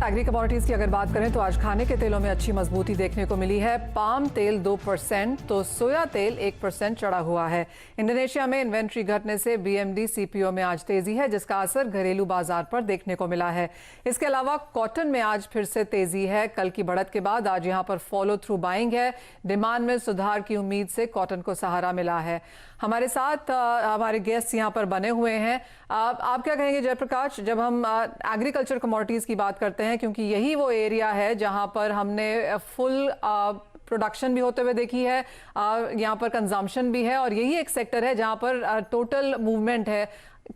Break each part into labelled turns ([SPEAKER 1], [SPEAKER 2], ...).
[SPEAKER 1] Agree commodities की अगर बात करें तो आज खाने के तेलों में अच्छी मजबूती देखने को मिली है। पाम तेल 2% तो सोया तेल 1% चढ़ा हुआ है। इंडोनेशिया में इन्वेंट्री घटने से बीएमडी सीपीओ में आज तेजी है, जिसका असर घरेलू बाजार पर देखने को मिला है। इसके अलावा कॉटन में आज फिर से तेजी है। कल की बढ़त के बाद आज यहां पर फॉलो थ्रू बाइंग है। डिमांड में सुधार की उम्मीद से कॉटन को सहारा मिला है। हमारे साथ हमारे गेस्ट यहां पर बने हुए हैं। आप क्या कहेंगे जयप्रकाश, जब हम एग्रीकल्चर कमोडिटीज की बात करते हैं, क्योंकि यही वो एरिया है जहां पर हमने फुल प्रोडक्शन भी होते हुए देखी है, यहाँ पर कंजम्पशन भी है और यही एक सेक्टर है जहां पर टोटल मूवमेंट है।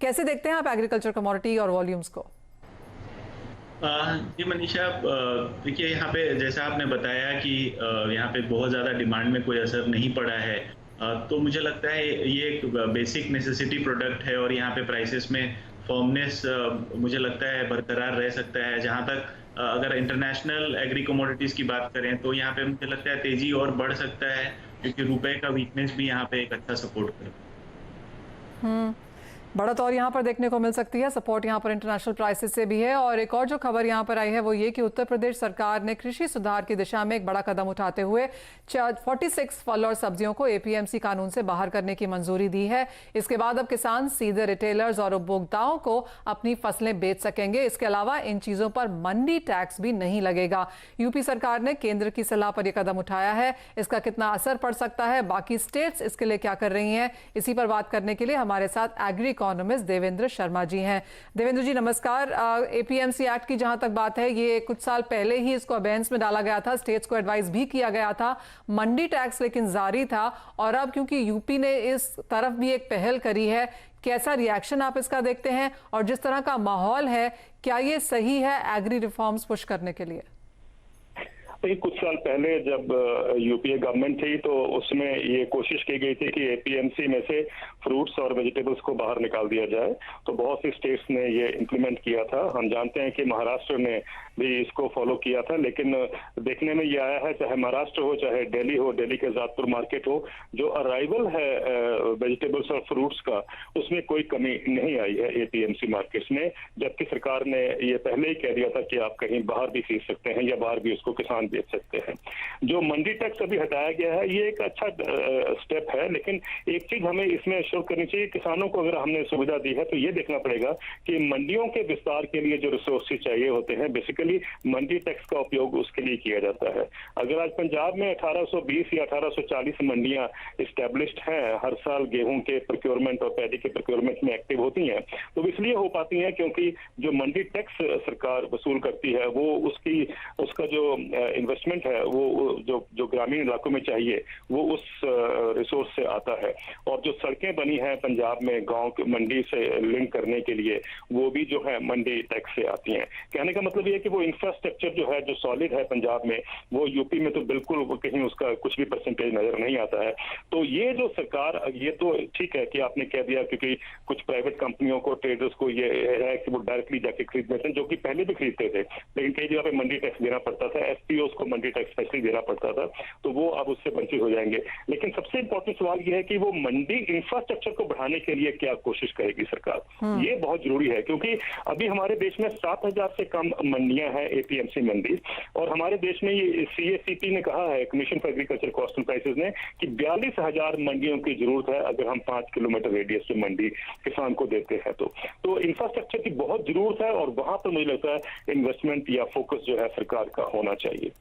[SPEAKER 1] कैसे देखते हैं आप एग्रीकल्चर कमोडिटी और वॉल्यूम्स को?
[SPEAKER 2] जी मनीषा, देखिए यहाँ पे जैसा आपने बताया कि यहाँ पे बहुत ज़्यादा डिमांड में कोई असर नहीं पड़ा है, तो मुझे लगता है ये एक बेसिक नेसेसिटी प्रोडक्ट है और यहाँ पे प्राइसेस में फर्मनेस मुझे लगता है बरकरार रह सकता है। जहाँ तक अगर इंटरनेशनल एग्री कमोडिटीज़ की बात करें तो यहाँ पे मुझे लगता है तेज़ी और बढ़ सकता है, क्योंकि रुपए का वीकनेस भी यहाँ पे एक अच्छा सपोर्ट करता है।
[SPEAKER 1] बढ़त और यहाँ पर देखने को मिल सकती है। सपोर्ट यहाँ पर इंटरनेशनल प्राइसेस से भी है। और एक और जो खबर यहाँ पर आई है वो ये कि उत्तर प्रदेश सरकार ने कृषि सुधार की दिशा में एक बड़ा कदम उठाते हुए 46 फल और सब्जियों को एपीएमसी कानून से बाहर करने की मंजूरी दी है। इसके बाद अब किसान सीधे रिटेलर्स और उपभोक्ताओं को अपनी फसलें बेच सकेंगे। इसके अलावा इन चीजों पर मंडी टैक्स भी नहीं लगेगा। यूपी सरकार ने केंद्र की सलाह पर यह कदम उठाया है। इसका कितना असर पड़ सकता है, बाकी स्टेट्स इसके लिए क्या कर रही हैं, इसी पर बात करने के लिए हमारे साथ एग्री इकोनॉमिस्ट देवेंद्र शर्मा जी हैं। देवेंद्र जी नमस्कार। एपीएमसी एक्ट की जहां तक बात है, ये कुछ साल पहले ही इसको अबेंस में डाला गया था, स्टेट्स को एडवाइस भी किया गया था, मंडी टैक्स लेकिन जारी था। और अब क्योंकि यूपी ने इस तरफ भी एक पहल करी है, कैसा रिएक्शन आप इसका देखते हैं? और जिस तरह का माहौल है, क्या ये सही है एग्री रिफॉर्म्स पुश करने के लिए?
[SPEAKER 3] कुछ साल पहले जब यूपीए गवर्नमेंट थी तो उसमें ये कोशिश की गई थी कि एपीएमसी में से फ्रूट्स और वेजिटेबल्स को बाहर निकाल दिया जाए, तो बहुत सी स्टेट्स ने ये इम्प्लीमेंट किया था। हम जानते हैं कि महाराष्ट्र ने भी इसको फॉलो किया था, लेकिन देखने में ये आया है, चाहे महाराष्ट्र हो चाहे दिल्ली हो, दिल्ली के जातपुर मार्केट हो, जो अराइवल है वेजिटेबल्स और फ्रूट्स का, उसमें कोई कमी नहीं आई है एपीएमसी मार्केट्स में। जबकि सरकार ने ये पहले ही कह दिया था कि आप कहीं बाहर भी खरीद सकते हैं या बाहर भी उसको किसान बेच सकते हैं। जो मंडी टैक्स अभी हटाया गया है, ये एक अच्छा स्टेप है, लेकिन एक चीज हमें इसमें श्योर करनी चाहिए, किसानों को अगर हमने सुविधा दी है तो ये देखना पड़ेगा कि मंडियों के विस्तार के लिए जो रिसोर्सेज चाहिए होते हैं, बेसिकली मंडी टैक्स का उपयोग उसके लिए किया जाता है। अगर आज पंजाब में 1820 या 1840 मंडियां इस्टेब्लिश्ड हैं, हर साल गेहूं के प्रोक्योरमेंट और पैडी के प्रोक्योरमेंट में एक्टिव होती हैं, तो इसलिए हो पाती हैं क्योंकि जो मंडी टैक्स सरकार वसूल करती है वो उसका जो इन्वेस्टमेंट है वो जो ग्रामीण इलाकों में चाहिए वो उस रिसोर्स से आता है। और जो सड़कें बनी हैं पंजाब में गांव की मंडी से लिंक करने के लिए, वो भी जो है मंडी टैक्स से आती हैं। कहने का मतलब ये है कि वो इंफ्रास्ट्रक्चर जो है, जो सॉलिड है पंजाब में, वो यूपी में तो बिल्कुल कहीं उसका कुछ भी परसेंटेज नजर नहीं आता है। तो ये जो सरकार, ये तो ठीक है कि आपने कह दिया, क्योंकि कुछ प्राइवेट कंपनियों को, ट्रेडर्स को ये है कि वो डायरेक्टली जाके खरीद लेते हैं, जो कि पहले भी खरीदते थे, लेकिन कई जगह पे मंडी टैक्स देना पड़ता था, एसपीओस को मंडी टैक्स स्पेशली देना पड़ता था, तो वो अब उससे वंचित हो जाएंगे। लेकिन सबसे इंपॉर्टेंट सवाल ये है कि वो मंडी इंफ्रास्ट्रक्चर को बढ़ाने के लिए क्या कोशिश करेगी सरकार, ये बहुत जरूरी है। क्योंकि अभी हमारे देश में 7000 से कम मंडियां हैं, एपीएमसी मंडी, और हमारे देश में ये सीएसीपी ने कहा है, commission for agriculture cost and prices ने, कि 42,000 मंडियों की जरूरत है अगर हम 5 किलोमीटर रेडियस में मंडी किसान को देते हैं। तो इंफ्रास्ट्रक्चर की बहुत जरूरत है और वहां पर मुझे लगता है इन्वेस्टमेंट या फोकस जो है सरकार का होना चाहिए।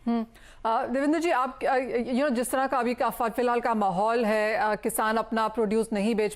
[SPEAKER 1] देवेंद्र जी, आप जिस तरह का अभी का फिलहाल का माहौल है, किसान अपना प्रोड्यूस नहीं बेच